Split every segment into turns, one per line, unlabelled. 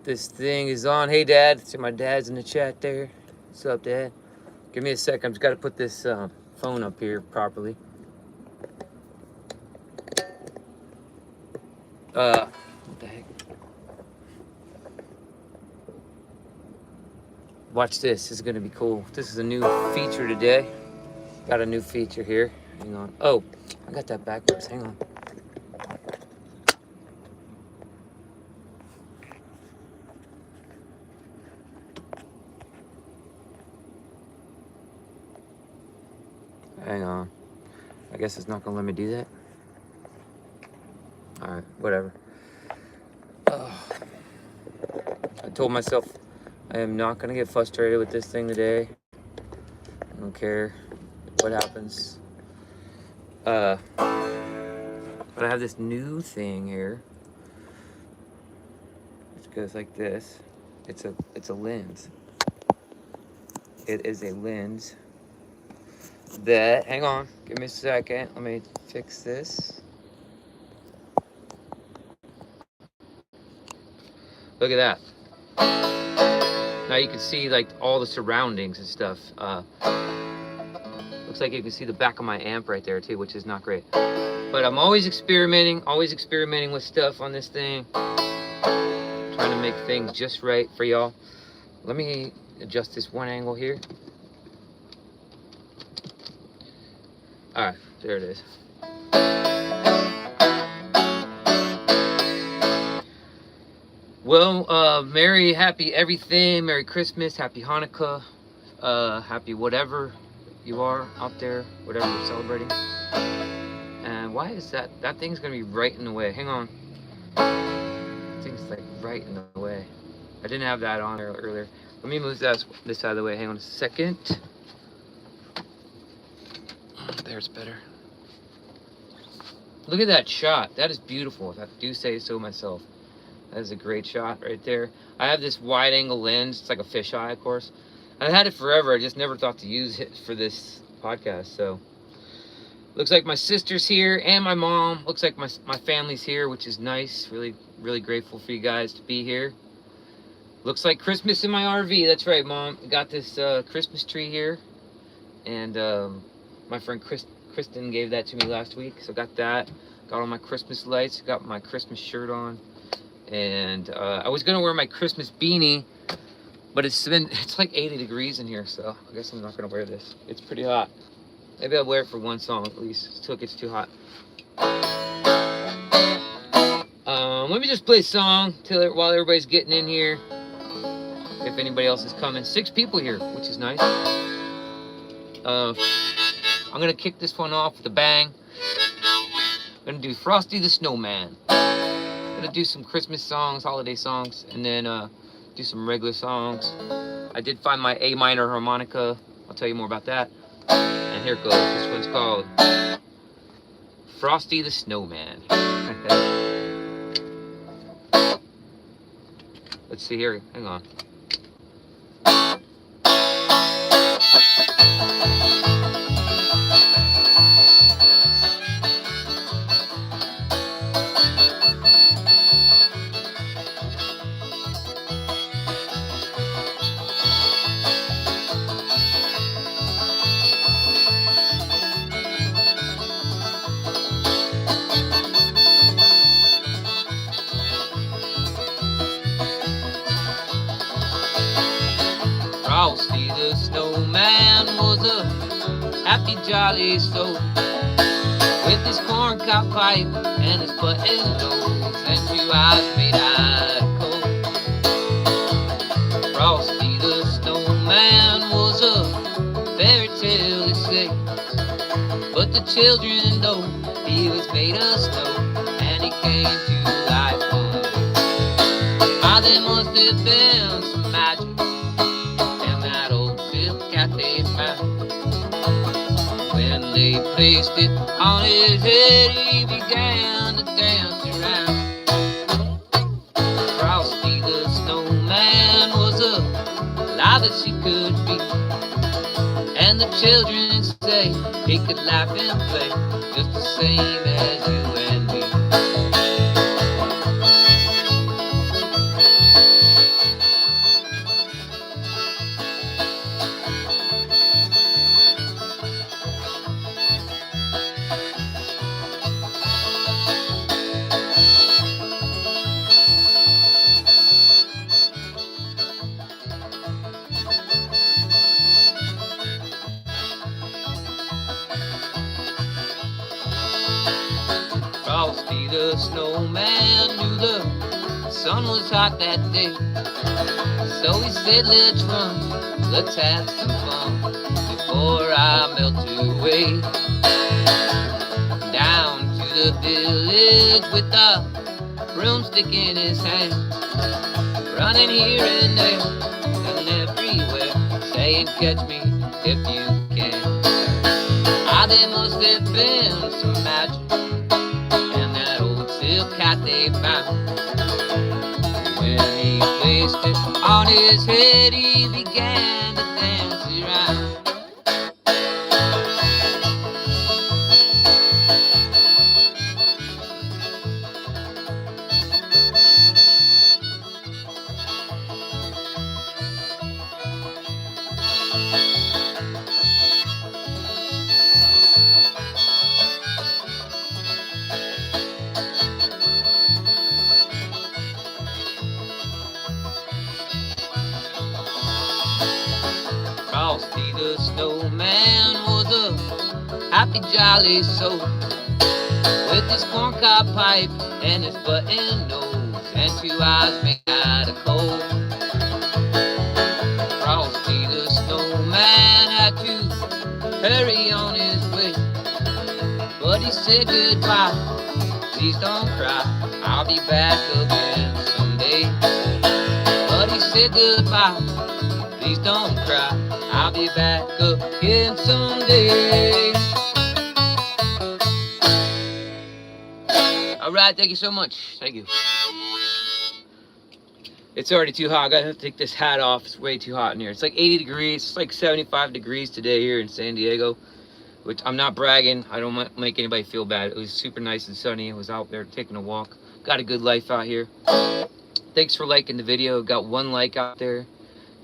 This thing is on. Hey, Dad. See, my dad's in the chat there. What's up, Dad? Give me a sec. I've just got to put this phone up here properly. What the heck? Watch this. This is going to be cool. This is a new feature today. Got a new feature here. Hang on. Oh, I got that backwards. Hang on. Hang on. I guess it's not gonna let me do that. Alright, whatever. I told myself I am not gonna get frustrated with this thing today. I don't care what happens. But I have this new thing here. It goes like this. It's a lens. It is a lens that, hang on, give me a second, let me fix this. Look at that. Now you can see like all the surroundings and stuff. Looks like you can see the back of my amp right there too, which is not great. But I'm always experimenting with stuff on this thing. Trying to make things just right for y'all. Let me adjust this one angle here. All right, there it is. Well, happy everything, Merry Christmas, Happy Hanukkah, happy whatever you are out there, whatever you're celebrating. And why is that? That thing's gonna be right in the way. Hang on. That thing's like right in the way. I didn't have that on there earlier. Let me move this out of the way. Hang on a second. There's better. Look at that shot. That is beautiful, if I do say so myself. That is a great shot right there. I have this wide angle lens. It's like a fisheye, of course. I've had it forever. I just never thought to use it for this podcast. So, looks like my sister's here and my mom. Looks like my family's here, which is nice. Really, really grateful for you guys to be here. Looks like Christmas in my RV. That's right, Mom. Got this Christmas tree here. And my friend Kristen gave that to me last week. So got that. Got all my Christmas lights. Got my Christmas shirt on. And I was going to wear my Christmas beanie. But it's like 80 degrees in here. So I guess I'm not going to wear this. It's pretty hot. Maybe I'll wear it for one song at least. Until it gets too hot. Let me just play a song while everybody's getting in here. If anybody else is coming. 6 people here, which is nice. I'm going to kick this one off with a bang. I'm going to do Frosty the Snowman. I'm going to do some Christmas songs, holiday songs, and then do some regular songs. I did find my A minor harmonica. I'll tell you more about that. And here it goes. This one's called Frosty the Snowman. Let's see here. Hang on. Frosty the Snowman was a happy, jolly soul with his corncob pipe and his button nose and 2 eyes made out of coal. Frosty the Snowman was a fairy tale, they say, but the children know he was made of snow and he came to life one day. Ah, there must have been some magic they found. When they placed it on his head, he began to dance around. Frosty the Snowman was alive as he could be, and the children say he could laugh and play just the same as you and me. sun was hot that day. So we said, let's run, let's have some fun before I melt away. Down to the village with a broomstick in his hand, running here and there and everywhere, saying, catch me if you can. Ah, there must have been some magic in that old silk hat they found. When he placed it on his head, he began to dance around. Frosty the snowman was a happy jolly soul, with his corncob pipe and his button nose and 2 eyes made out of coal. Frosty the snowman had to hurry on his way, but he said goodbye, please don't cry, I'll be back again someday. But he said goodbye, please don't cry, I'll be back again someday. Alright, thank you so much. Thank you. It's already too hot. I gotta take this hat off. It's way too hot in here. It's like 80 degrees. It's like 75 degrees today here in San Diego. Which I'm not bragging. I don't make anybody feel bad. It was super nice and sunny. I was out there taking a walk. Got a good life out here. Thanks for liking the video. Got 1 like out there.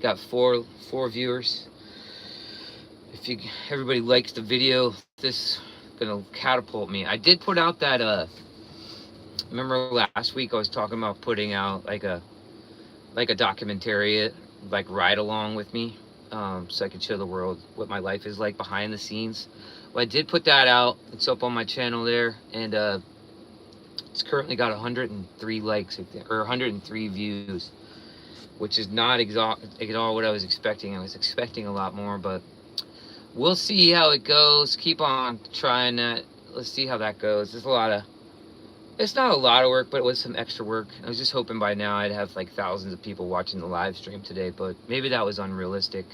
Got four viewers. If everybody likes the video, this is gonna catapult me. I did put out that remember last week I was talking about putting out like a documentary, like ride along with me, so I could show the world what my life is like behind the scenes. Well, I did put that out. It's up on my channel there, and it's currently got 103 likes or 103 views, which is not at all what I was expecting. I was expecting a lot more, but we'll see how it goes. Keep on trying that. Let's see how that goes. There's it's not a lot of work, but it was some extra work. I was just hoping by now I'd have like thousands of people watching the live stream today, but maybe that was unrealistic.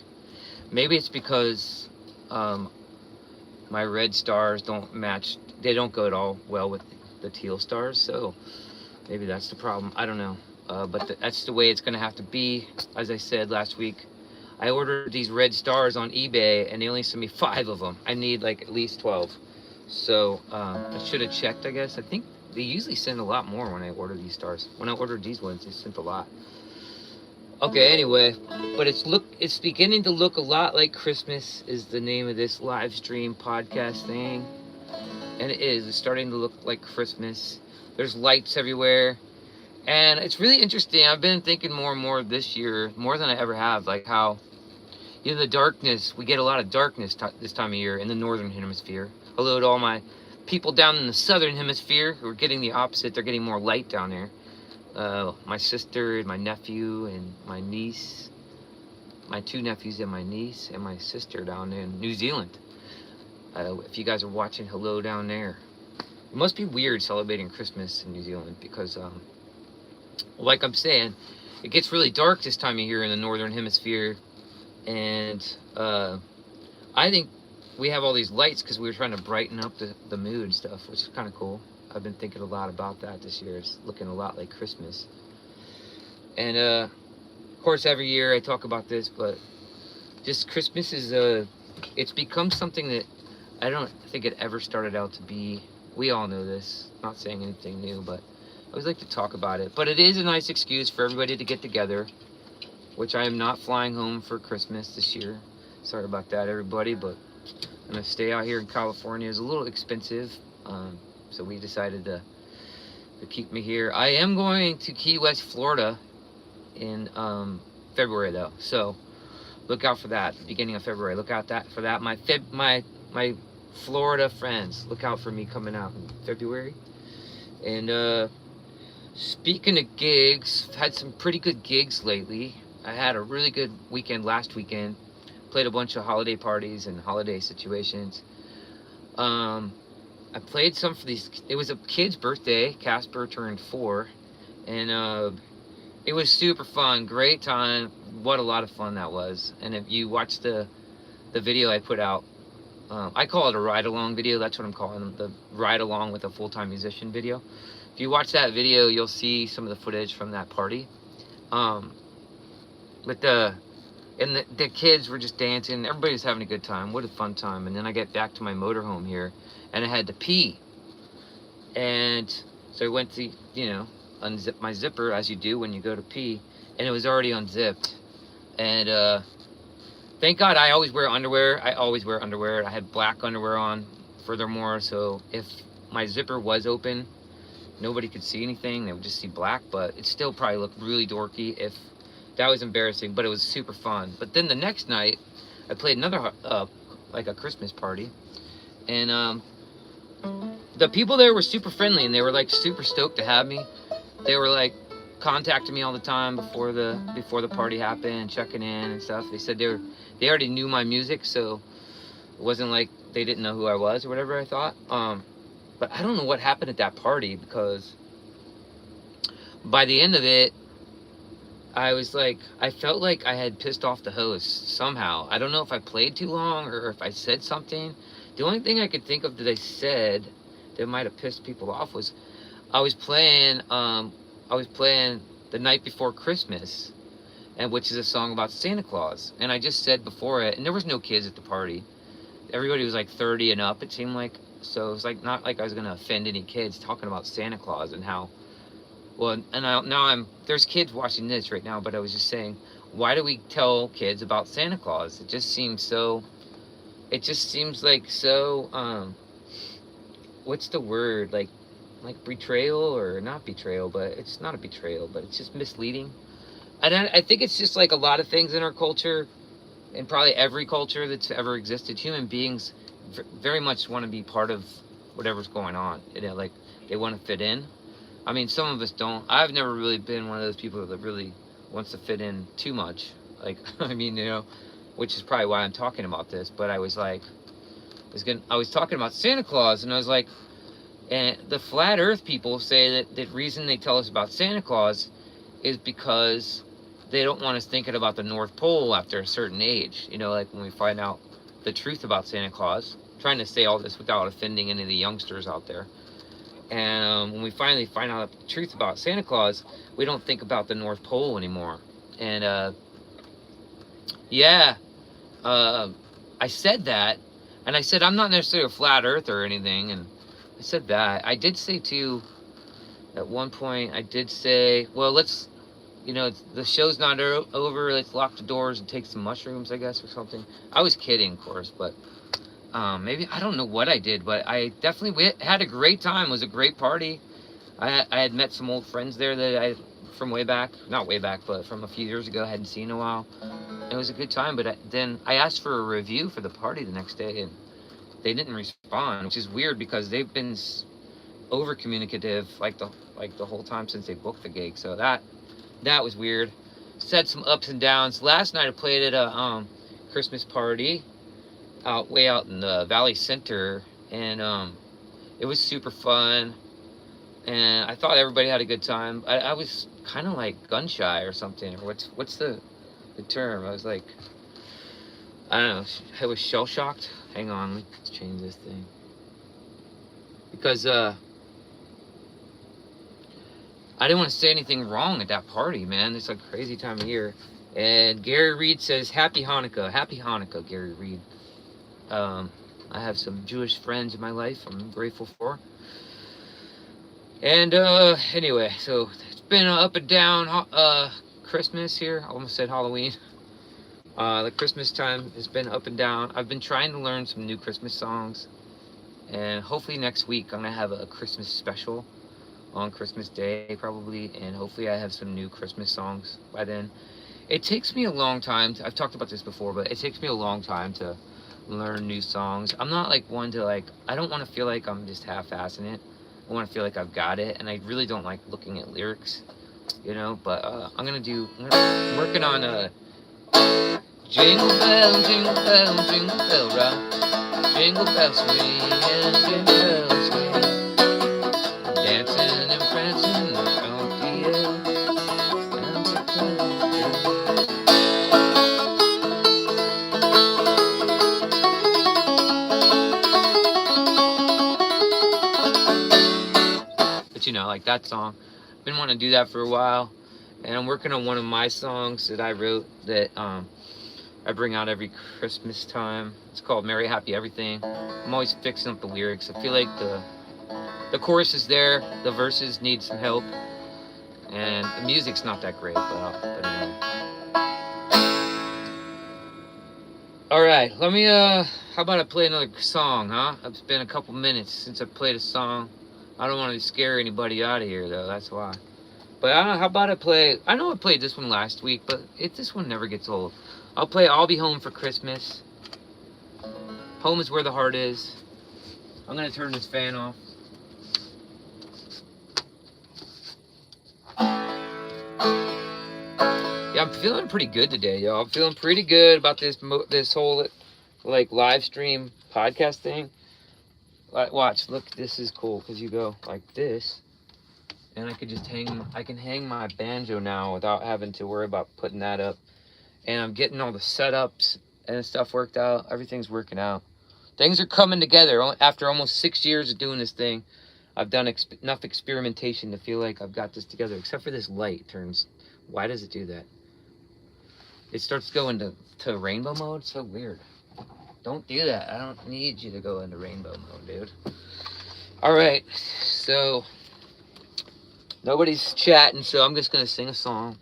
Maybe it's because my red stars don't match. They don't go at all well with the teal stars, so maybe that's the problem. I don't know. But that's the way it's going to have to be. As I said last week, I ordered these red stars on eBay, and they only sent me 5 of them. I need like at least 12. So I should have checked, I guess. I think they usually send a lot more when I order these stars. When I ordered these ones, they sent a lot. Okay, anyway, but it's beginning to look a lot like Christmas is the name of this live stream podcast thing. And it is. It's starting to look like Christmas. There's lights everywhere. And it's really interesting. I've been thinking more and more this year, more than I ever have, like how, the darkness, we get a lot of darkness this time of year in the northern hemisphere. Hello to all my people down in the southern hemisphere who are getting the opposite. They're getting more light down there. My sister and my nephew and my niece, my 2 nephews and my niece and my sister down in New Zealand. If you guys are watching, hello down there. It must be weird celebrating Christmas in New Zealand because, like I'm saying, it gets really dark this time of year in the northern hemisphere, and I think we have all these lights because we were trying to brighten up the mood and stuff, which is kind of cool. I've been thinking a lot about that this year. It's looking a lot like Christmas. And of course every year I talk about this, but just Christmas is it's become something that I don't think it ever started out to be. We all know this, not saying anything new, but I always like to talk about it. But it is a nice excuse for everybody to get together, which I am not flying home for Christmas this year. Sorry about that, everybody, but I'm gonna stay out here in California. It's a little expensive, so we decided to keep me here. I am going to Key West, Florida in February though, so look out for that. Beginning of February, look out for that. My Florida friends, look out for me coming out in February. And Speaking of gigs, I've had some pretty good gigs lately. I had a really good weekend last weekend. Played a bunch of holiday parties and holiday situations. I played some for these. It was a kid's birthday. Casper turned 4, and it was super fun. Great time. What a lot of fun that was. And if you watch the video I put out, I call it a ride along video. That's what I'm calling them, the ride along with a full-time musician video. If you watch that video, you'll see some of the footage from that party. But the kids were just dancing. Everybody was having a good time. What a fun time. And then I get back to my motorhome here, and I had to pee. And so I went to, unzip my zipper, as you do when you go to pee, and it was already unzipped. And thank God I always wear underwear. I had black underwear on, furthermore, so if my zipper was open, nobody could see anything. They would just see black, but it still probably looked really dorky. If that was embarrassing, but it was super fun. But then the next night, I played another, like a Christmas party, and the people there were super friendly, and they were like super stoked to have me. They were like contacting me all the time before the party happened, checking in and stuff. They said they already knew my music, so it wasn't like they didn't know who I was or whatever I thought. But I don't know what happened at that party, because by the end of it, I felt like I had pissed off the host somehow. I don't know if I played too long or if I said something. The only thing I could think of that I said that might have pissed people off was I was playing The Night Before Christmas, and which is a song about Santa Claus. And I just said before it, and there was no kids at the party. Everybody was like 30 and up, it seemed like. So it was like not like I was gonna offend any kids talking about Santa Claus and how. Well, and there's kids watching this right now, but I was just saying, why do we tell kids about Santa Claus? It just seems like so, what's the word, like betrayal, or not betrayal, but it's not a betrayal, but it's just misleading. And I think it's just like a lot of things in our culture, and probably every culture that's ever existed, human beings very much want to be part of whatever's going on. Like they want to fit in. I mean, some of us don't. I've never really been one of those people that really wants to fit in too much. Like, I mean, which is probably why I'm talking about this. But I was like, I was talking about Santa Claus, and I was like, and the flat Earth people say that the reason they tell us about Santa Claus is because they don't want us thinking about the North Pole after a certain age. Like when we find out the truth about Santa Claus. I'm trying to say all this without offending any of the youngsters out there. And when we finally find out the truth about Santa Claus, we don't think about the North Pole anymore. And I said that, and I said I'm not necessarily a flat earther or anything, and I said that. I did say too, at one point, I did say, well, let's, the show's not over, let's lock the doors and take some mushrooms, I guess, or something. I was kidding, of course, but maybe, I don't know what I did, but I definitely had a great time. It was a great party. I had met some old friends there that from way back, not way back, but from a few years ago, I hadn't seen in a while. It was a good time, but then I asked for a review for the party the next day, and they didn't respond, which is weird because they've been over communicative like the whole time since they booked the gig. So that was weird. Said some ups and downs. Last night I played at a Christmas party way out in the Valley Center, and it was super fun, and I thought everybody had a good time. I was kind of like gun shy or something, or what's the term? I was like, I don't know, I was shell shocked. Hang on, let's change this thing, because I didn't want to say anything wrong at that party, man. It's a crazy time of year. And Gary Reed says, Happy Hanukkah. Happy Hanukkah, Gary Reed. I have some Jewish friends in my life I'm grateful for. And anyway, so it's been up and down Christmas here. I almost said Halloween. The Christmas time has been up and down. I've been trying to learn some new Christmas songs. And hopefully next week I'm going to have a Christmas special on Christmas Day probably, and hopefully I have some new Christmas songs by then. It takes me a long time I've talked about this before, but it takes me a long time to learn new songs. I'm not like one to I don't want to feel like I'm just half-assing it. I want to feel like I've got it, and I really don't like looking at lyrics, you know. But I'm working on a jingle bell, jingle bell, jingle bell rock, jingle bell swing, and jingle bell swing, dancing and prancing around the air. But you know, like that song, I've been wanting to do that for a while, and I'm working on one of my songs that I wrote that I bring out every Christmas time. It's called Merry Happy Everything. I'm always fixing up the lyrics. I feel like the chorus is there, the verses need some help, and the music's not that great, but anyway. Alright, let me, how about I play another song, huh? It's been a couple minutes since I played a song. I don't want to scare anybody out of here, though, that's why. But I don't know, how about I play, I know I played this one last week, but this one never gets old. I'll play I'll Be Home for Christmas. Home is where the heart is. I'm going to turn this fan off. Yeah, I'm feeling pretty good today, y'all. I'm feeling pretty good about this whole, like, live stream podcast thing. Like, watch, look, this is cool, because you go like this, and I can hang my banjo now without having to worry about putting that up. And I'm getting all the setups and stuff worked out. Everything's working out. Things are coming together. After almost 6 years of doing this thing, I've done enough experimentation to feel like I've got this together, except for this light turns. Why does it do that? It starts going to rainbow mode. So weird. Don't do that. I don't need you to go into rainbow mode, dude. Alright, so nobody's chatting, so I'm just gonna sing a song.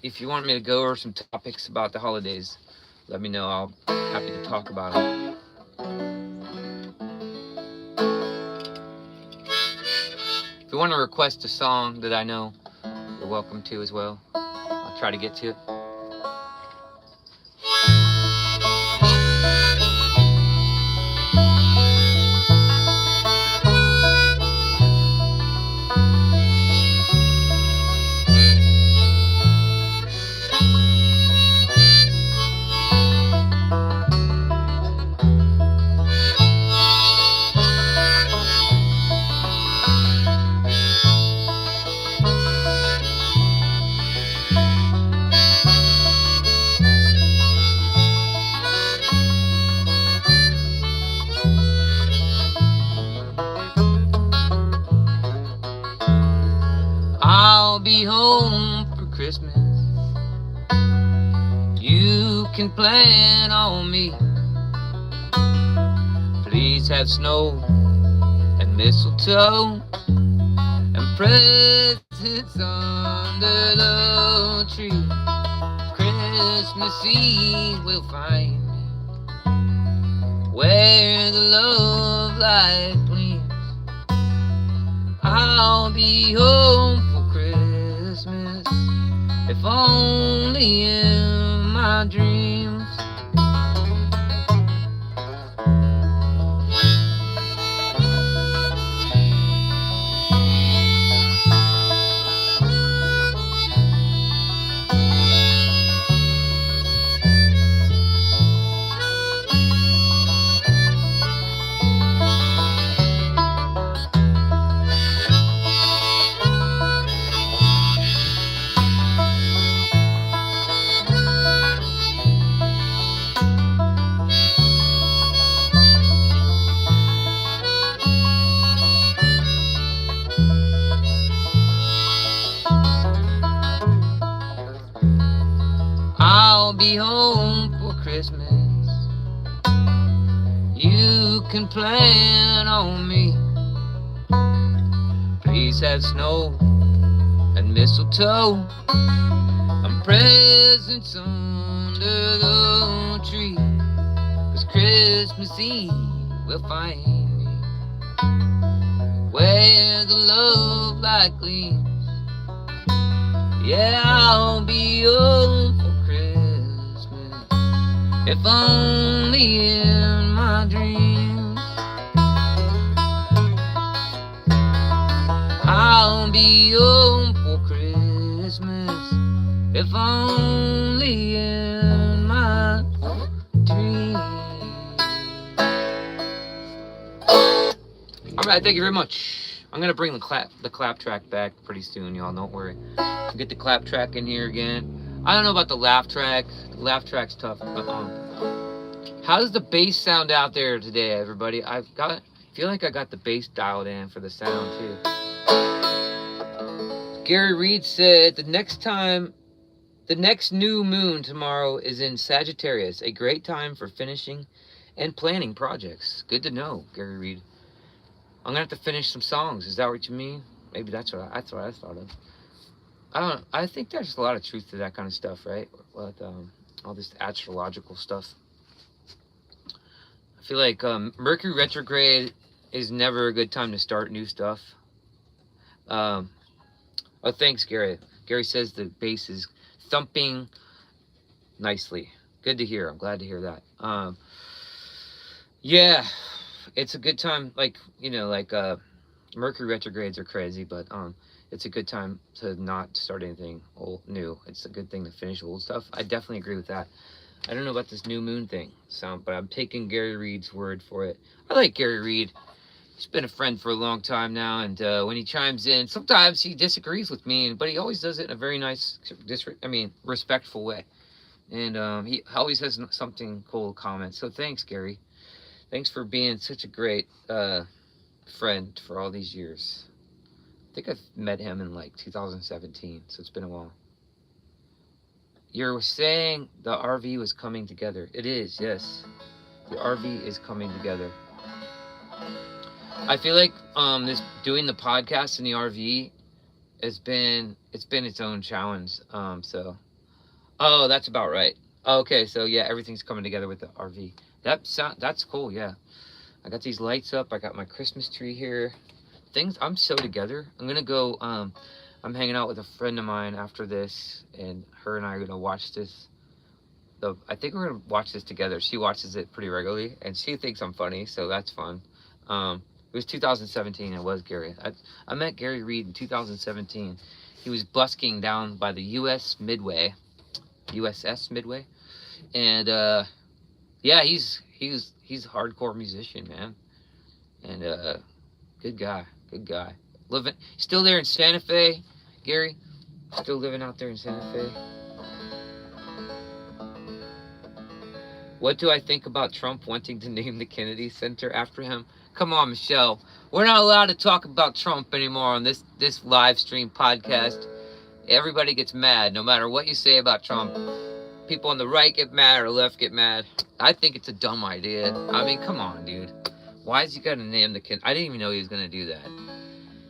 If you want me to go over some topics about the holidays, let me know. I'll be happy to talk about them. If you want to request a song that I know, you're welcome to as well. I'll try to get to it. I'll be home for Christmas. You can plan on me. Please have snow and mistletoe and presents under the tree. Christmas Eve will find me where the love light gleams. I'll be home for Christmas, if only in my dreams. I'll be home for Christmas. You can plan on me. Please have snow and mistletoe and presents under the tree. 'Cause Christmas Eve will find me where the love light gleams. Yeah, I'll be home for Christmas, if only in my dreams. can be home for Christmas, if only in my dreams. Alright, thank you very much. I'm gonna bring the clap track back pretty soon, y'all, don't worry. I'll get the clap track in here again. I don't know about the laugh track. The laugh track's tough, but how does the bass sound out there today, everybody? I feel like I got the bass dialed in for the sound too. Gary Reed said the next new moon tomorrow is in Sagittarius, a great time for finishing and planning projects. Good to know, Gary Reed. I'm gonna have to finish some songs. Is that what you mean? Maybe that's what I thought of. I don't know. I think there's a lot of truth to that kind of stuff, right? With all this astrological stuff. I feel like Mercury retrograde is never a good time to start new stuff. Oh, thanks, Gary. Gary says the bass is thumping nicely. Good to hear. I'm glad to hear that. Yeah, it's a good time. Like, you know, like Mercury retrogrades are crazy, but it's a good time to not start anything new. It's a good thing to finish old stuff. I definitely agree with that. I don't know about this new moon thing, but I'm taking Gary Reed's word for it. I like Gary Reed. He's been a friend for a long time now, and when he chimes in, sometimes he disagrees with me, but he always does it in a very nice, respectful way. And he always has something cool to comment. So thanks, Gary. Thanks for being such a great friend for all these years. I think I've met him in like 2017, so it's been a while. You're saying the RV was coming together. It is, yes. The RV is coming together. I feel like doing the podcast in the RV it's been its own challenge. Oh, that's about right. Okay, so yeah, everything's coming together with the RV. That's cool, yeah. I got these lights up. I got my Christmas tree here. I'm so together. I'm gonna go. I'm hanging out with a friend of mine after this, and her and I are gonna watch this. I think we're gonna watch this together. She watches it pretty regularly, and she thinks I'm funny, so that's fun. It was 2017. It was Gary. I met Gary Reed in 2017. He was busking down by the USS Midway, and yeah, he's a hardcore musician, man, and good guy. Still there in Santa Fe, Gary. Still living out there in Santa Fe. What do I think about Trump wanting to name the Kennedy Center after him? Come on, Michelle. We're not allowed to talk about Trump anymore on this live stream podcast. Everybody gets mad no matter what you say about Trump. People on the right get mad or left get mad. I think it's a dumb idea. I mean, come on, dude. Why is he gonna name the Kennedy? I didn't even know he was gonna do that.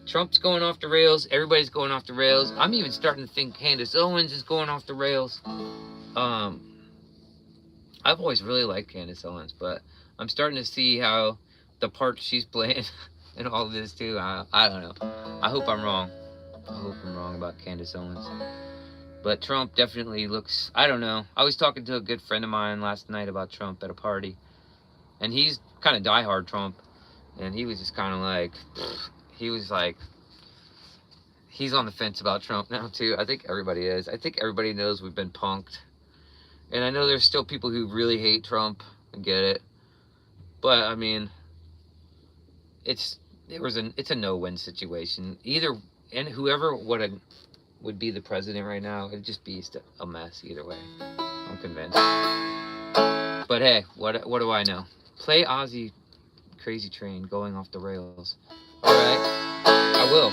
Trump's going off the rails. Everybody's going off the rails. I'm even starting to think Candace Owens is going off the rails. I've always really liked Candace Owens, but I'm starting to see how the part she's playing in all of this too. I don't know. I hope I'm wrong. I hope I'm wrong about Candace Owens. But Trump definitely looks, I don't know. I was talking to a good friend of mine last night about Trump at a party. And he's kind of diehard Trump. And he was just kind of like, he's on the fence about Trump now too. I think everybody is. I think everybody knows we've been punked. And I know there's still people who really hate Trump. I get it. But I mean, it's a no-win situation. And whoever would be the president right now, it'd just be a mess either way. I'm convinced. But hey, what do I know? Play Ozzy Crazy Train Going Off the Rails. Alright, I will.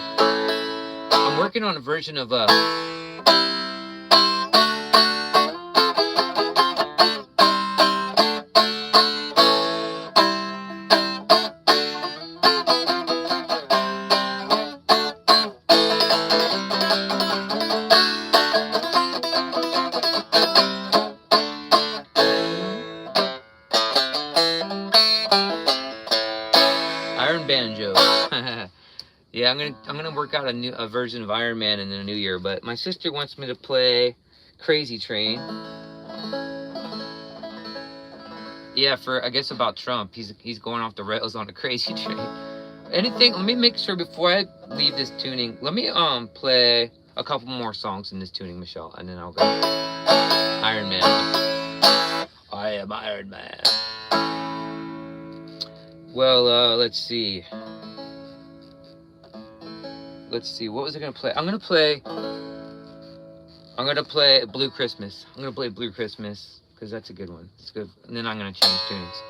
I'm working on a version of yeah, I'm gonna work out a version of Iron Man in the new year, but my sister wants me to play Crazy Train. Yeah, I guess about Trump. He's going off the rails on a crazy train. Anything? Let me make sure before I leave this tuning. Let me play a couple more songs in this tuning, Michelle, and then I'll go. Iron Man. I am Iron Man. Well, let's see. Let's see. What was I gonna play? I'm gonna play Blue Christmas. I'm gonna play Blue Christmas because that's a good one. It's good. And then I'm gonna change tunings.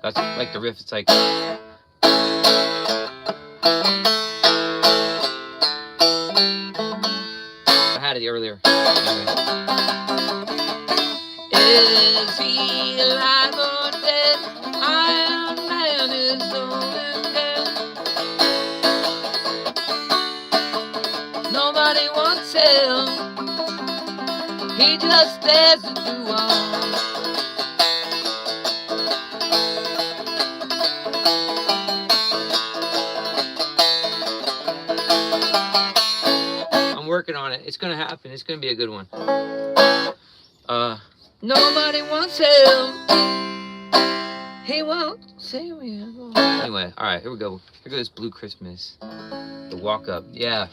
That's like the riff. It's like. I had it earlier. Anyway. Is he alive or dead? Iron Man is old and dead. Nobody wants him. He just stares at the wall. Working on it. It's gonna happen. It's gonna be a good one. Nobody wants him. He won't say we have. Anyway, all right, here we go. Here goes Blue Christmas. The walk up. Yeah.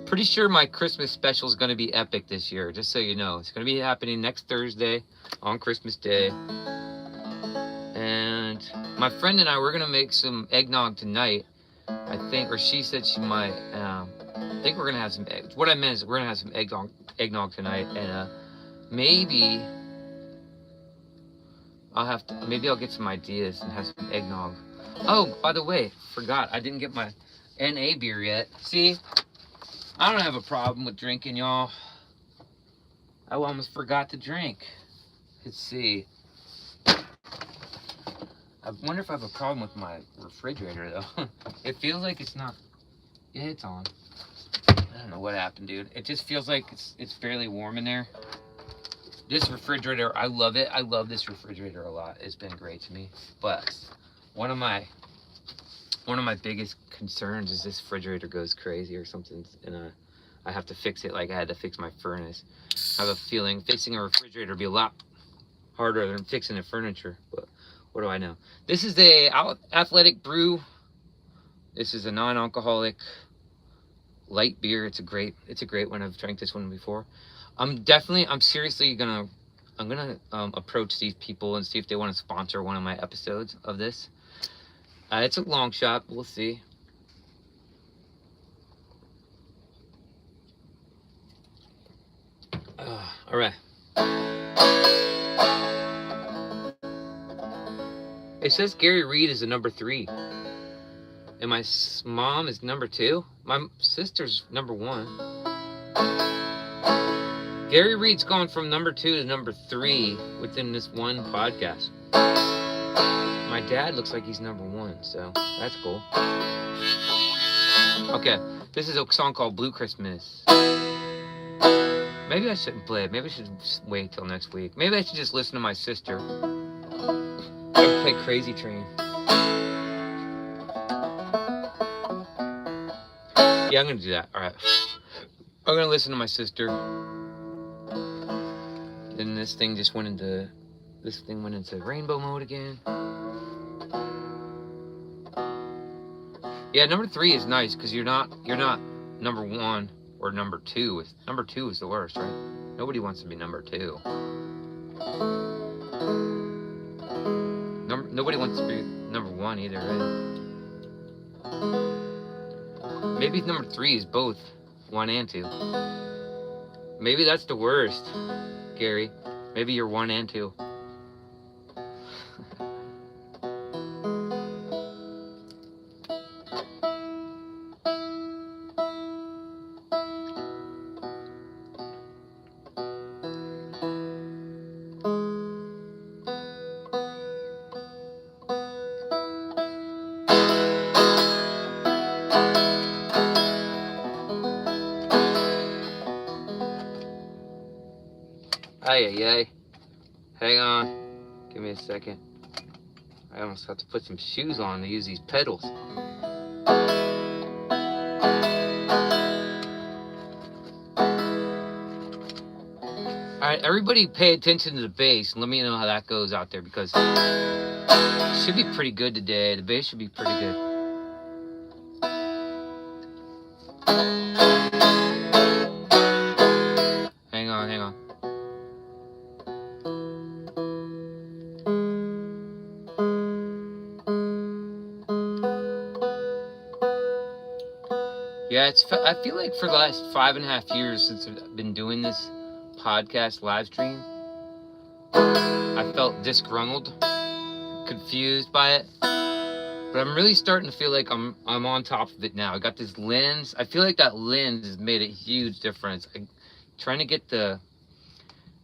Pretty sure my Christmas special is gonna be epic this year. Just so you know, it's gonna be happening next Thursday on Christmas Day. And my friend and I, we're gonna make some eggnog tonight, I think, or she said she might. I think we're gonna have some eggs. What I meant is we're gonna have some eggnog tonight, and maybe I'll get some ideas and have some eggnog. Oh, by the way, forgot, I didn't get my NA beer yet. See, I don't have a problem with drinking, y'all. I almost forgot to drink. Let's see. I wonder if I have a problem with my refrigerator, though. It feels like it's not. Yeah, it's on. I don't know what happened, dude. It just feels like it's fairly warm in there. This refrigerator, I love it. I love this refrigerator a lot. It's been great to me. But one of my biggest concerns is this refrigerator goes crazy or something, and I have to fix it like I had to fix my furnace. I have a feeling fixing a refrigerator would be a lot harder than fixing the furniture, but what do I know? This is a Athletic Brew. This is a non-alcoholic light beer. It's a great one. I've drank this one before. I'm seriously gonna approach these people and see if they want to sponsor one of my episodes of this. It's a long shot. We'll see. All right. It says Gary Reed is a number 3. And my mom is number 2. My sister's number 1. Gary Reed's gone from number 2 to number 3 within this one podcast. My dad looks like he's number 1, so that's cool. Okay, this is a song called Blue Christmas. Maybe I shouldn't play it. Maybe I should wait till next week. Maybe I should just listen to my sister. I would play Crazy Train. Yeah, I'm gonna do that. All right. I'm gonna listen to my sister. Then this thing went into rainbow mode again. Yeah, number 3 is nice because you're not number 1 or number 2. Number 2 is the worst, right? Nobody wants to be number 2. Nobody wants to be number 1 either, right? Maybe number 3 is both 1 and 2. Maybe that's the worst, Gary. Maybe you're 1 and 2. Ay. Hang on. Give me a second. I almost have to put some shoes on to use these pedals. Alright, everybody pay attention to the bass and let me know how that goes out there, because it should be pretty good today. The bass should be pretty good. Hang on, hang on. Yeah, I feel like for the last 5.5 years since I've been doing this podcast live stream, I felt disgruntled, confused by it, but I'm really starting to feel like I'm on top of it now. I got this lens. I feel like that lens has made a huge difference. Trying to get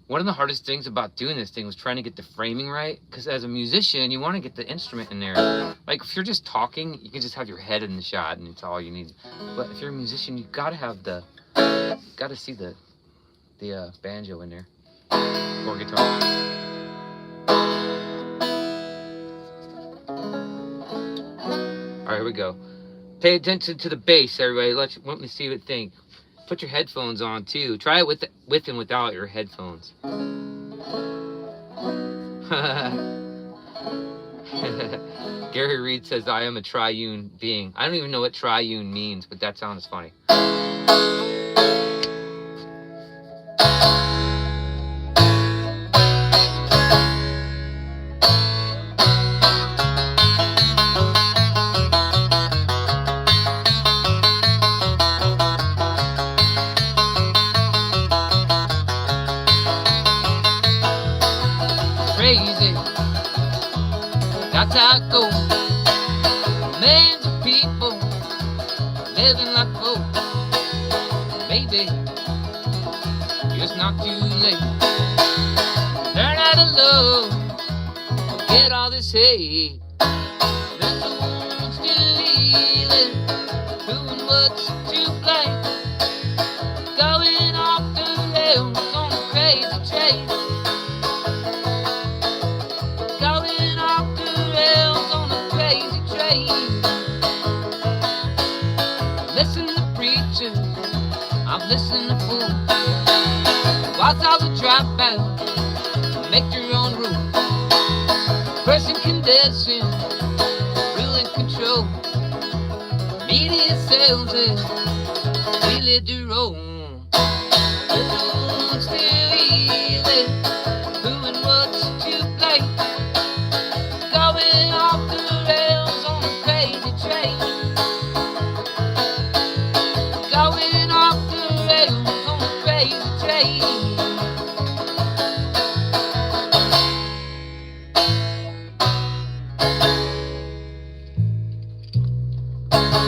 one of the hardest things about doing this thing was trying to get the framing right, because as a musician, you want to get the instrument in there. Like, if you're just talking, you can just have your head in the shot, and it's all you need. But if you're a musician, you gotta have gotta see the banjo in there, or guitar. All right, here we go. Pay attention to the bass, everybody. Let me see what you think. Put your headphones on too. Try it with and without your headphones. Gary Reed says, I am a triune being. I don't even know what triune means, but that sounds funny. Crazy, that's how it goes. Millions of people living like gold. Maybe it's not too late. Learn how to love, forget all this hate. Let the wounds still healing, doing what's to blame. Going off the rails on a crazy train. Listen to preachers, I'm listening to fools. Watch all the dropouts, make your own rules. Person condition, rule and control. Media sells it, we live the role. Everyone's still healing, doing what's to blame. Going off the rails on a crazy train. Going off the rails on a crazy train.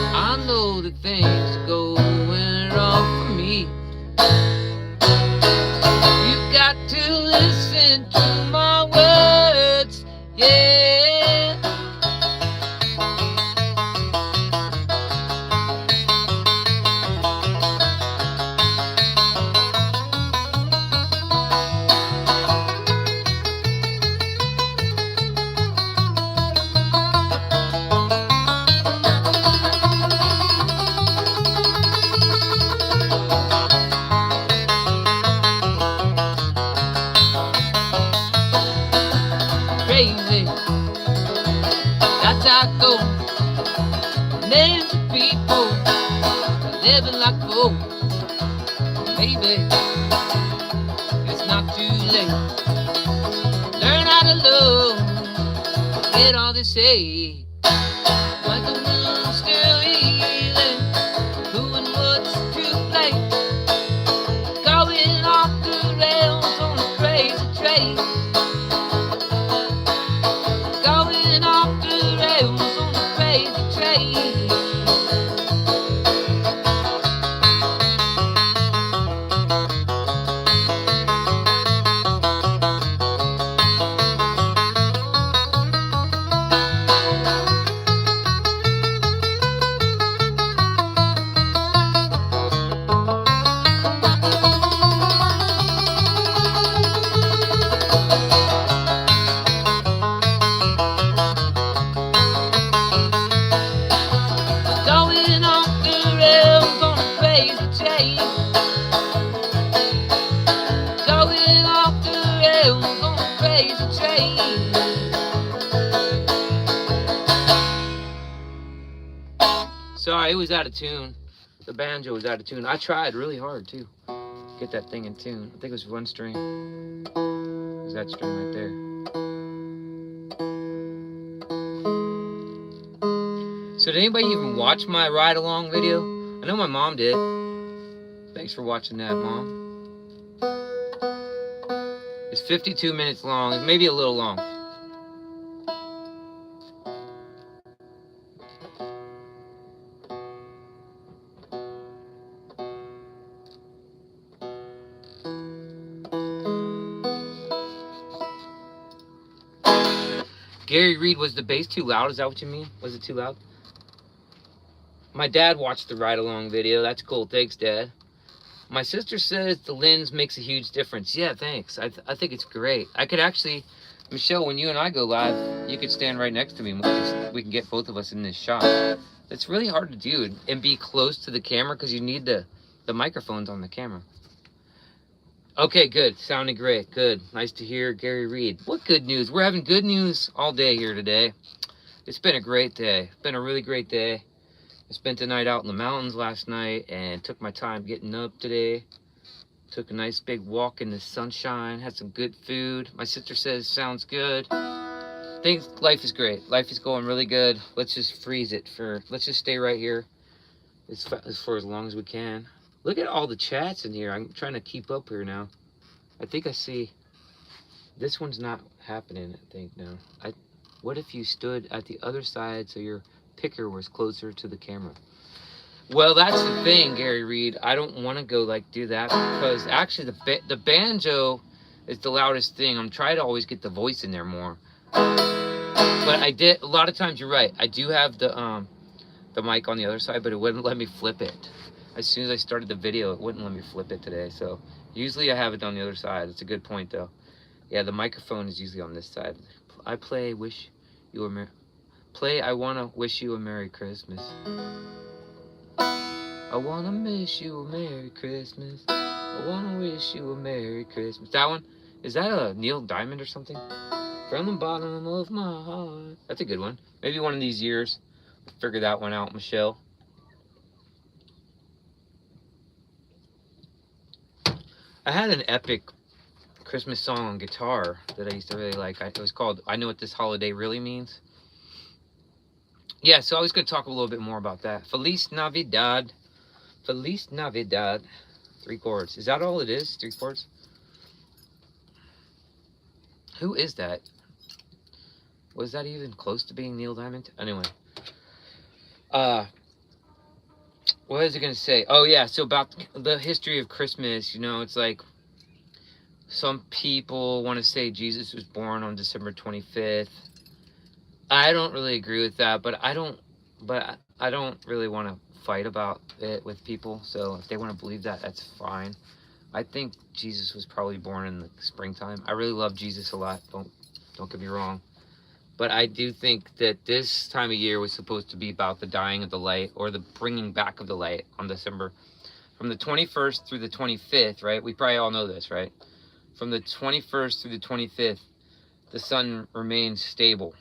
I know that things are going wrong for me. You got to listen to my words, yeah. Crazy, that's how it goes. Millions of people living like fools. Maybe it's not too late. Learn how to love, forget all this hate. When the wound's still healing, doing what's to blame. Going off the rails on a crazy train. Going off the rails on a crazy train. crazy train. Sorry, it was out of tune. The banjo was out of tune. I tried really hard too. Get that thing in tune. I think it was one string. It was that string right there. So did anybody even watch my ride along video? I know my mom did. Thanks for watching that, Mom. It's 52 minutes long. It's maybe a little long. Gary Reed, was the bass too loud? Is that what you mean? Was it too loud? My dad watched the ride-along video. That's cool. Thanks, Dad. My sister says the lens makes a huge difference. Yeah, thanks. I think it's great. I could actually, Michelle, when you and I go live, you could stand right next to me. And we can get both of us in this shot. It's really hard to do and be close to the camera because you need the microphones on the camera. Okay, good. Sounding great. Good. Nice to hear, Gary Reed. What good news? We're having good news all day here today. It's been a great day. It's been a really great day. I spent the night out in the mountains last night and took my time getting up today. Took a nice big walk in the sunshine. Had some good food. My sister says sounds good. Life is great. Life is going really good. Let's just freeze it let's just stay right here for as long as we can. Look at all the chats in here. I'm trying to keep up here now. I think I see. This one's not happening, I think, now. What if you stood at the other side so your picker was closer to the camera? Well, that's the thing, Gary Reed. I don't want to go do that because actually the banjo is the loudest thing. I'm trying to always get the voice in there more. But a lot of times you're right. I do have the mic on the other side, but it wouldn't let me flip it. As soon as I started the video, it wouldn't let me flip it today. So usually I have it on the other side. It's a good point though. Yeah, the microphone is usually on this side. I play I wanna wish you a Merry Christmas. I wanna wish you a Merry Christmas. I wanna wish you a Merry Christmas. That one? Is that a Neil Diamond or something? From the bottom of my heart. That's a good one. Maybe one of these years. We'll figure that one out, Michelle. I had an epic Christmas song on guitar that I used to really like. It was called I Know What This Holiday Really Means. Yeah, so I was going to talk a little bit more about that. Feliz Navidad. Feliz Navidad. 3 chords. Is that all it is? 3 chords? Who is that? Was that even close to being Neil Diamond? Anyway. What was I going to say? Oh, yeah. So about the history of Christmas, it's like some people want to say Jesus was born on December 25th. I don't really agree with that, but I don't really want to fight about it with people. So if they want to believe that, that's fine. I think Jesus was probably born in the springtime. I really love Jesus a lot. Don't get me wrong. But I do think that this time of year was supposed to be about the dying of the light or the bringing back of the light on December. From the 21st through the 25th, right? We probably all know this, right? From the 21st through the 25th, the sun remains stable.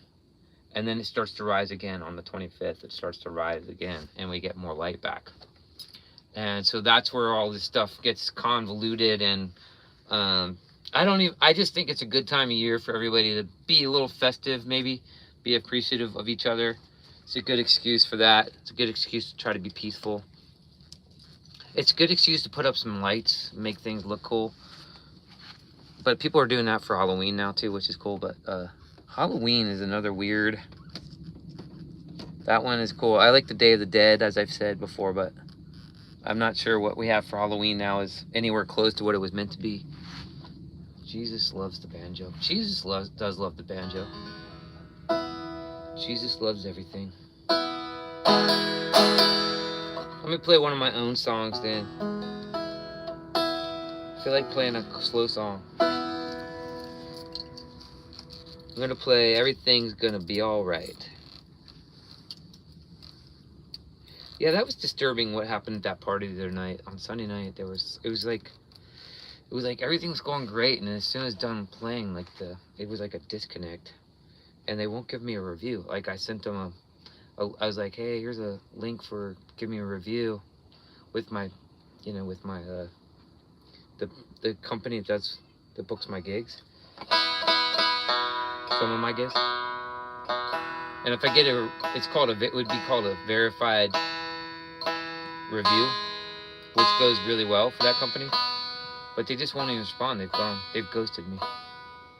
And then it starts to rise again on the 25th. It starts to rise again, and we get more light back. And so that's where all this stuff gets convoluted, and I just think it's a good time of year for everybody to be a little festive, maybe be appreciative of each other. It's a good excuse for that. It's a good excuse to try to be peaceful. It's a good excuse to put up some lights, make things look cool. But people are doing that for Halloween now too, which is cool. But Halloween is another weird. That one is cool. I like the Day of the Dead, as I've said before, but I'm not sure what we have for Halloween now is anywhere close to what it was meant to be. Jesus loves the banjo. Jesus does love the banjo. Jesus loves everything. Let me play one of my own songs then. I feel like playing a slow song. I'm gonna play Everything's Gonna Be Alright. Yeah, that was disturbing what happened at that party the other night. On Sunday night, it was like it was like everything was going great, and as soon as done playing, like it was like a disconnect, and they won't give me a review. Like I sent them I was like, hey, here's a link for give me a review with my, you know, with my the company that books my gigs, some of my gigs. And if I get it would be called a verified review, which goes really well for that company. But they just won't even respond. They've ghosted me.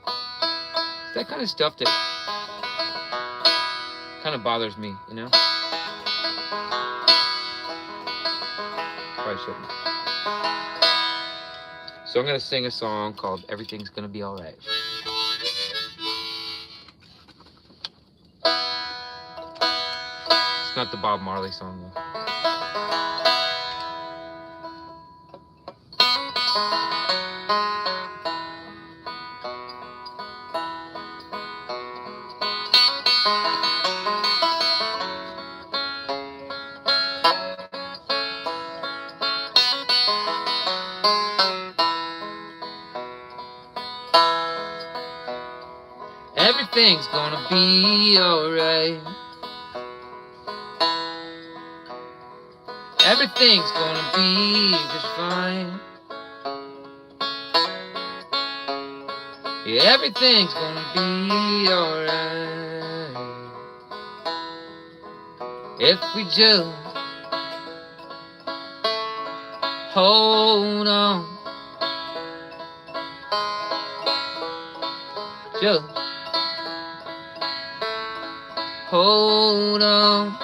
It's that kind of stuff that kind of bothers me, you know? Probably shouldn't. So I'm gonna sing a song called Everything's Gonna Be Alright. It's not the Bob Marley song though. Everything's gonna be alright. Everything's gonna be just fine. Yeah, everything's gonna be alright. If we just hold on. Just hold on.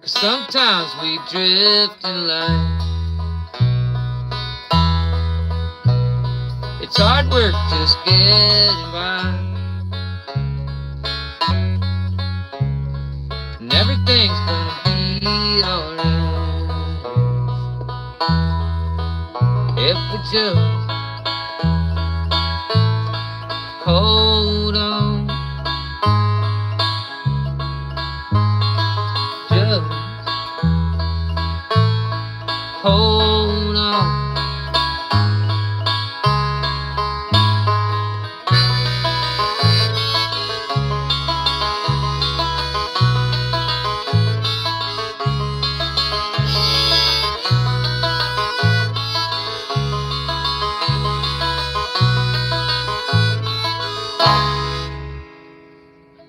'Cause sometimes we drift in line. It's hard work just getting by. And everything's gonna be alright if we just hold on. Just hold on.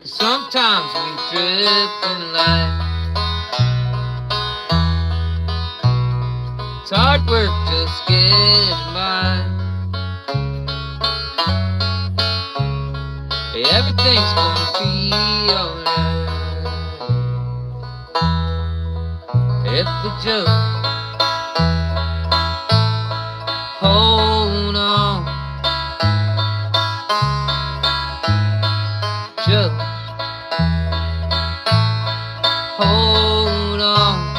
'Cause sometimes we drift in life. It's hard work just getting by. Hey, everything's gonna be alright if we just hold on. Just hold on.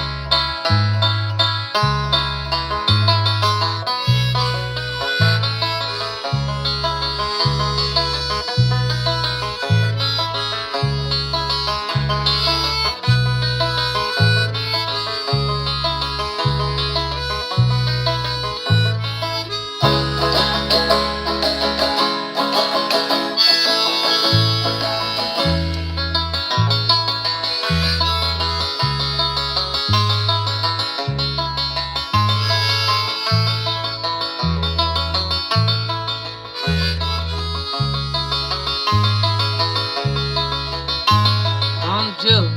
Just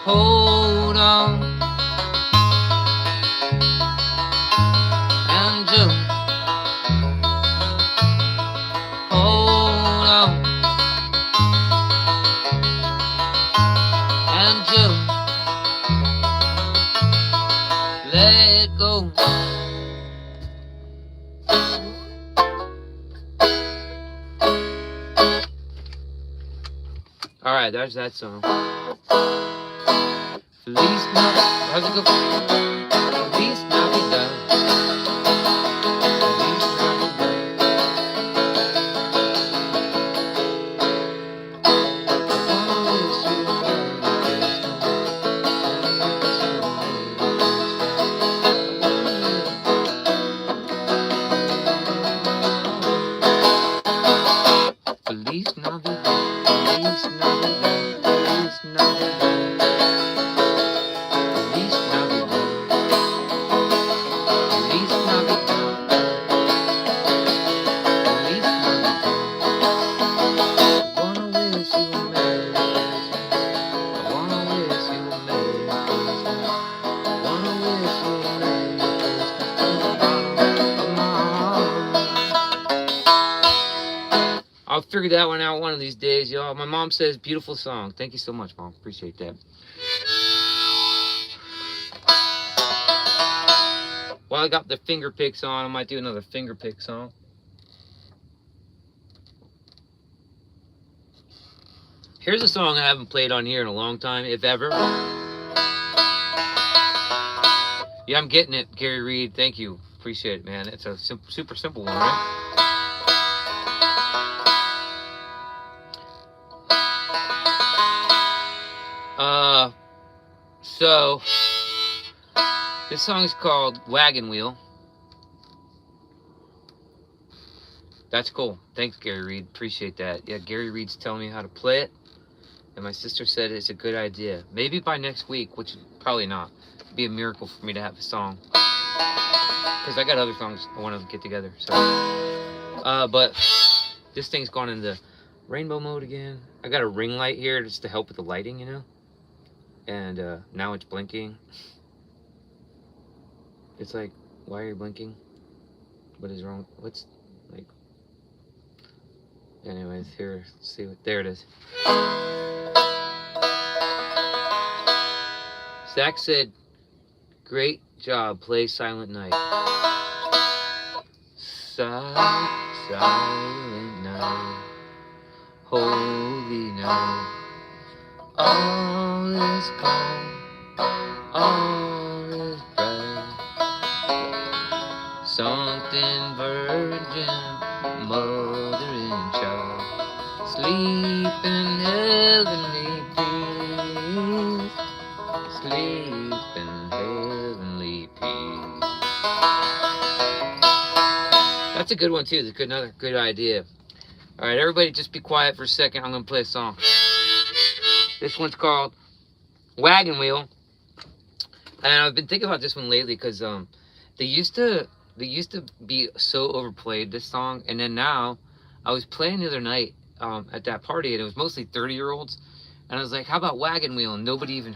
hold on and just hold on and just let go. All Alright, there's that song. Feliz Navidad. How's it go? Feliz Navidad. Feliz Navidad. Feliz Navidad, Feliz Navidad, Feliz Navidad, Feliz Navidad, Feliz Navidad, Feliz Navidad. I wanna wish you a Merry Christmas. I wanna wish you a Merry Christmas. I wanna wish you a Merry Christmas from the bottom of my heart. I'll figure that one out one of these days, y'all. My mom says, beautiful song. Thank you so much, Mom. Appreciate that. While I got the finger picks on, I might do another finger pick song. Here's a song I haven't played on here in a long time, if ever. Yeah, I'm getting it, Gary Reed. Thank you. Appreciate it, man. It's a super simple one, right? So this song is called Wagon Wheel. That's cool. Thanks, Gary Reed. Appreciate that. Yeah, Gary Reed's telling me how to play it, and my sister said it's a good idea. Maybe by next week, which probably not. It'd be a miracle for me to have a song, because I got other songs I want to get together. So, but this thing's gone into rainbow mode again. I got a ring light here just to help with the lighting, you know. And now it's blinking. It's like, why are you blinking? What is wrong? What's like? Anyways, here, see what, there it is. Zach said, great job, play Silent Night. Silent night, holy night, all is calm, all is bright. Something virgin, mother and child, sleep in heavenly peace, sleep in heavenly peace. That's a good one too. It's another good idea. All right, everybody, just be quiet for a second. I'm gonna play a song. This one's called Wagon Wheel, and I've been thinking about this one lately because they used to be so overplayed, this song, and then now I was playing the other night at that party, and it was mostly 30-year-olds, and I was like, how about Wagon Wheel? And nobody even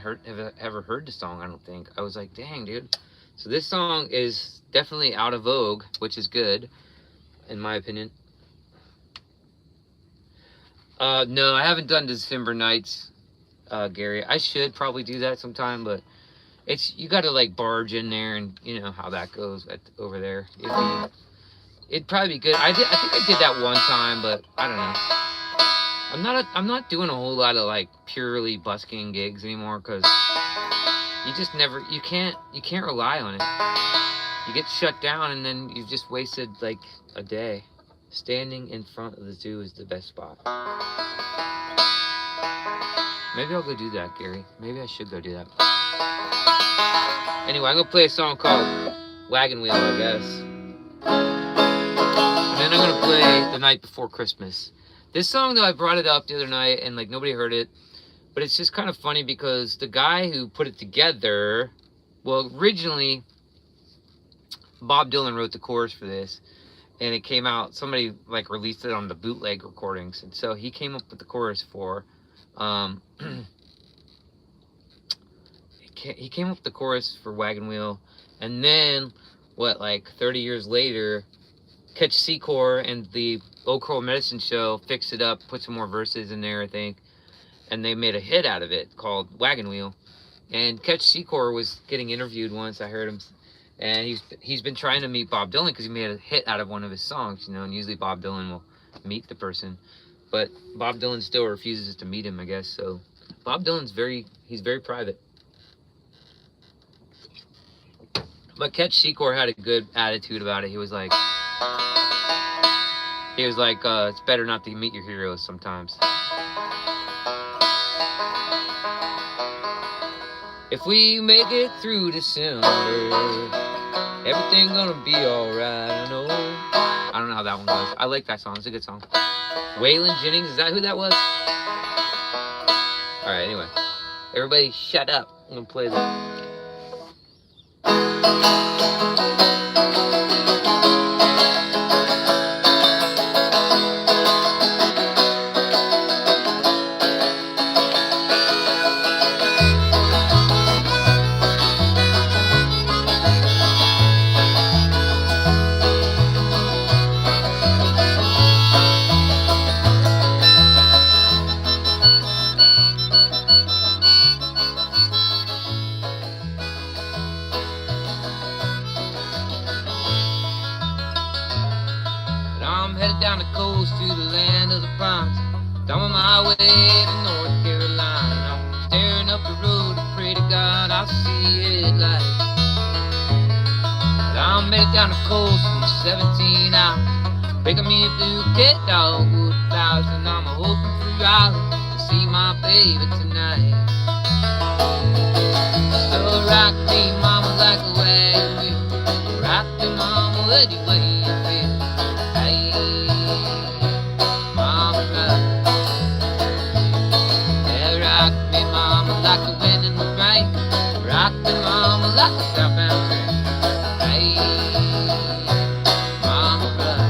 ever heard the song, I don't think. I was like, dang, dude. So this song is definitely out of vogue, which is good, in my opinion. No, I haven't done December Nights, Gary. I should probably do that sometime, but you got to like barge in there, and you know how that goes over there. It'd probably be good. I think I did that one time, but I don't know. I'm not doing a whole lot of like purely busking gigs anymore, because you can't rely on it. You get shut down, and then you've just wasted like a day. Standing in front of the zoo is the best spot. Maybe I'll go do that, Gary. Maybe I should go do that. Anyway, I'm gonna play a song called Wagon Wheel, I guess. And then I'm gonna play The Night Before Christmas. This song, though, I brought it up the other night, and like nobody heard it. But it's just kind of funny because the guy who put it together, well, originally Bob Dylan wrote the chorus for this, and it came out, somebody like released it on the bootleg recordings, and so he came up with the chorus for he came up with the chorus for Wagon Wheel, and then like 30 years later, Ketch Secor and the Old Crow Medicine Show fixed it up, put some more verses in there, I think, and they made a hit out of it called Wagon Wheel. And Ketch Secor was getting interviewed once, I heard him, and he's been trying to meet Bob Dylan because he made a hit out of one of his songs, you know, and usually Bob Dylan will meet the person. but Bob Dylan still refuses to meet him, I guess. So Bob Dylan's he's very private. But Ketch Secor had a good attitude about it. He was like, it's better not to meet your heroes sometimes. If we make it through December, everything gonna be alright, I know. I don't know how that one goes. I like that song. It's a good song. Waylon Jennings, is that who that was? Alright, anyway. Everybody shut up. I'm gonna play this. Down the coast to the land of the promise. I'm on my way to North Carolina. I'm staring up the road to pray to God I'll see it light. But I'm headed down the coast in 17 hours. Pick me a bouquet, dogwood flowers, and I'm hoping for Raleigh to see my baby tonight. So rock me, mama, like a wagon wheel. Rock me, mama, any way you feel. Like the wind in the rain, rock me, mama, like a southbound train. Hey, mama, rock.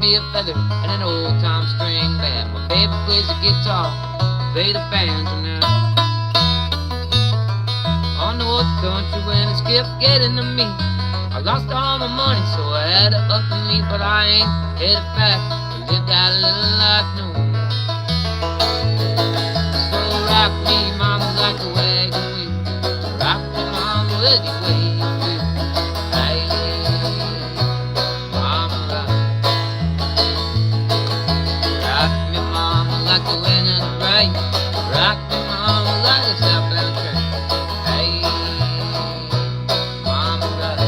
Be a feather and an old-time string band. My baby plays the guitar, play the banjo now. On the North Country when it's kept getting to me. I lost all my money, so I had it up to me, but I ain't headed back to live that little life no more. So rock me, mama, like a wagon wheel. Rock me, mama, any way you feel. Hey, like the wind in the rain, rock me, mama, like a southbound train. Hey, mama, rock.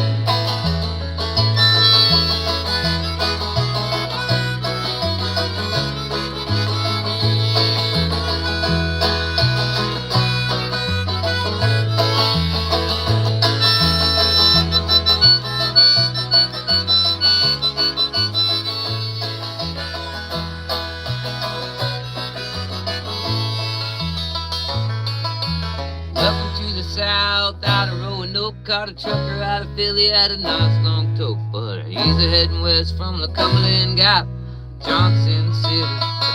South out of Roanoke, caught a trucker out of Philly, had a nice long tote, but he's a heading west from the Cumberland Gap, Johnson City,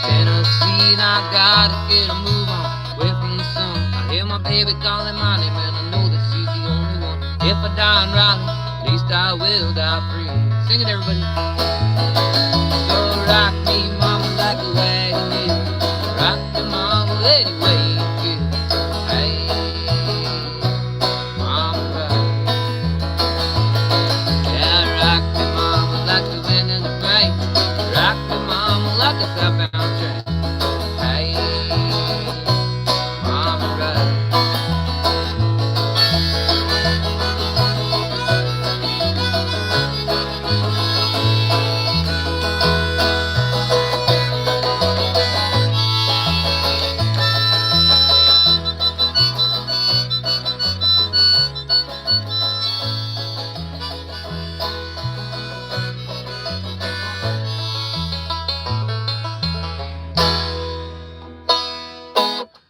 Tennessee, and I gotta get a move on, away from the sun. I hear my baby calling my name, and I know that she's the only one. If I die in Raleigh, at least I will die free. Sing it, everybody. So rock me, mama, like a wagon wheel. Rock me, mama, any way you feel. Hey. Like the wind in the rain, rock me, mama, like a southbound train. Hey, mama, rock.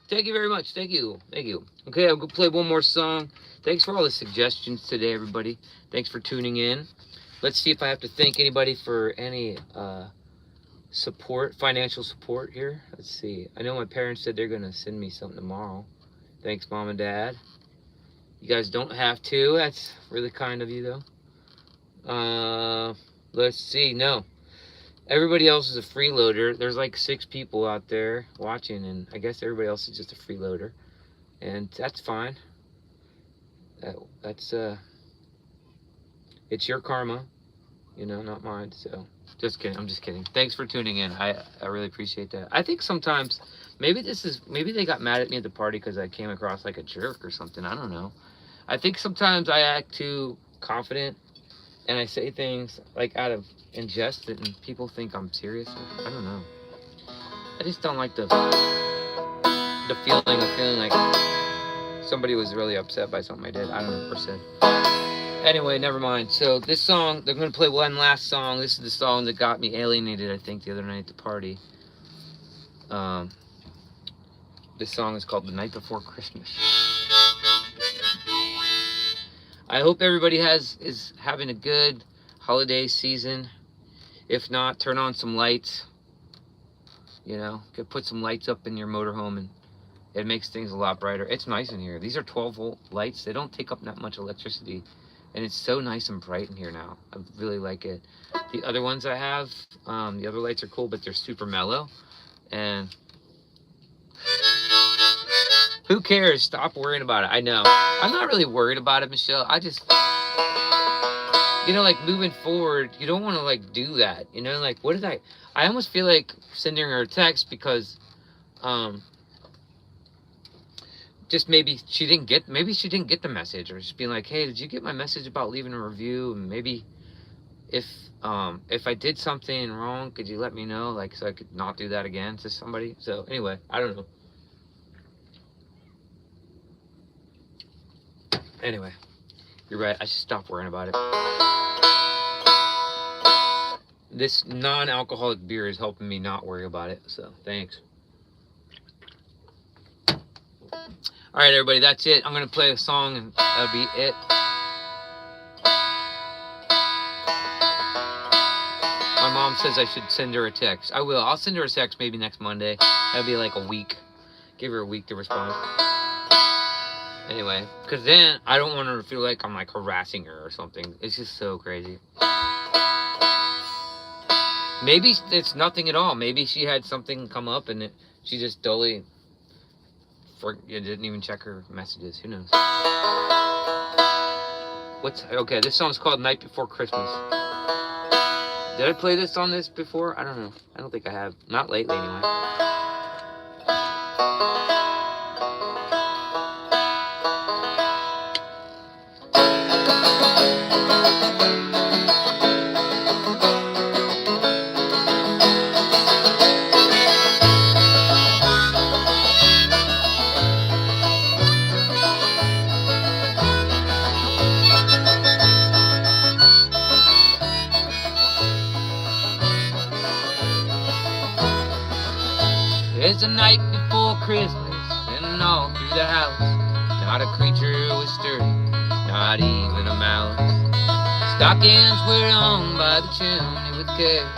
Thank you very much. Thank you. Thank you. Okay, I'm going to play one more song. Thanks for all the suggestions today, everybody. Thanks for tuning in. Let's see if I have to thank anybody for any support, financial support here. Let's see. I know my parents said they're gonna send me something tomorrow. Thanks, Mom and Dad. You guys don't have to. That's really kind of you, though. Let's see. No, everybody else is a freeloader. There's like 6 people out there watching, and I guess everybody else is just a freeloader, and that's fine. That's it's your karma, you know, not mine. So just kidding. I'm just kidding. Thanks for tuning in. I really appreciate that. I think sometimes maybe they got mad at me at the party because I came across like a jerk or something. I don't know. I think sometimes I act too confident and I say things like out of ingest and people think I'm serious. I don't know. I just don't like the feeling of feeling like somebody was really upset by something I did. I don't know, or said. Anyway, never mind. So this song, they're going to play one last song. This is the song that got me alienated, I think, the other night at the party. This song is called The Night Before Christmas. I hope everybody is having a good holiday season. If not, turn on some lights. You know, put some lights up in your motorhome, and it makes things a lot brighter. It's nice in here. These are 12-volt lights. They don't take up that much electricity, and it's so nice and bright in here now. I really like it. The other ones I have, the other lights are cool, but they're super mellow. And who cares? Stop worrying about it. I know. I'm not really worried about it, Michelle. I just, you know, like moving forward, you don't want to like do that. You know, like what did I almost feel like sending her a text because, just maybe she didn't get the message, or just being like, hey, did you get my message about leaving a review? And maybe if I did something wrong, could you let me know, like, so I could not do that again to somebody. So anyway, I don't know. Anyway, you're right. I should stop worrying about it. This non-alcoholic beer is helping me not worry about it. So thanks. All right, everybody. That's it. I'm gonna play a song, and that'll be it. My mom says I should send her a text. I will. I'll send her a text maybe next Monday. That'll be like a week. Give her a week to respond. Anyway, because then I don't want her to feel like I'm like harassing her or something. It's just so crazy. Maybe it's nothing at all. Maybe she had something come up and she just didn't even check her messages. Who knows? Okay, this song's called Night Before Christmas. Did I play this on this before? I don't know. I don't think I have. Not lately, anyway. It's the night before Christmas, and all through the house, not a creature was stirring, not even a mouse. Stockings were hung by the chimney with care,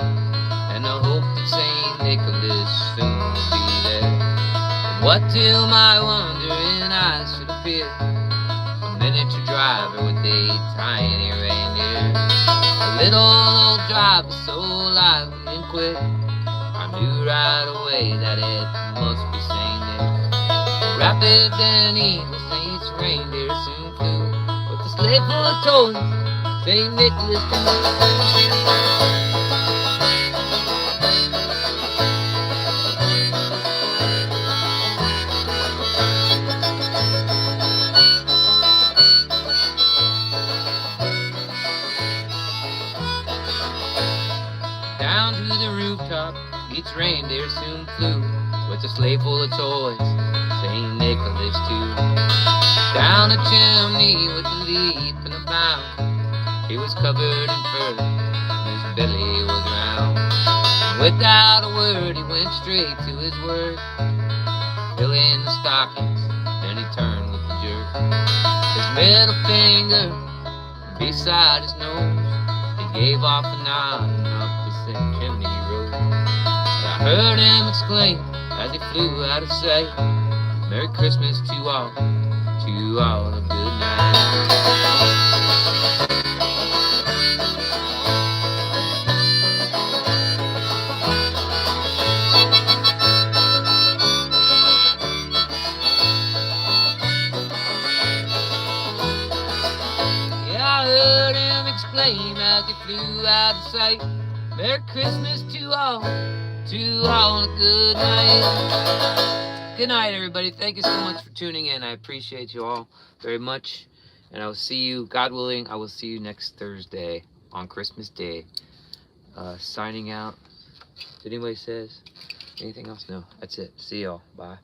and the hope that St. Nicholas soon would be there. But what till my wondering eyes should appear, a miniature driver with a tiny reindeer. A little old driver so lively and quick, I knew right away that it must be St. Nick. Rapid than eagle, Saint's reindeer soon flew, with a sleigh full of toys, St. Nicholas down to the rooftop. Each reindeer soon flew, with a sleigh full of toys, St. Nicholas too. Down the chimney with a leap and a bound, he was covered in fur, his belly was round. And without a word he went straight to his work, filling the stockings, then he turned with a jerk. His middle finger beside his nose, he gave off a nod and up the chimney road. heard him exclaim as he flew out of sight, Merry Christmas to all a good night. Yeah, I heard him exclaim as he flew out of sight, Merry Christmas to all a good night. Good night, everybody. Thank you so much for tuning in. I appreciate you all very much. And I will see you, God willing, I will see you next Thursday on Christmas Day. Signing out. Did anybody say anything else? No. That's it. See y'all. Bye.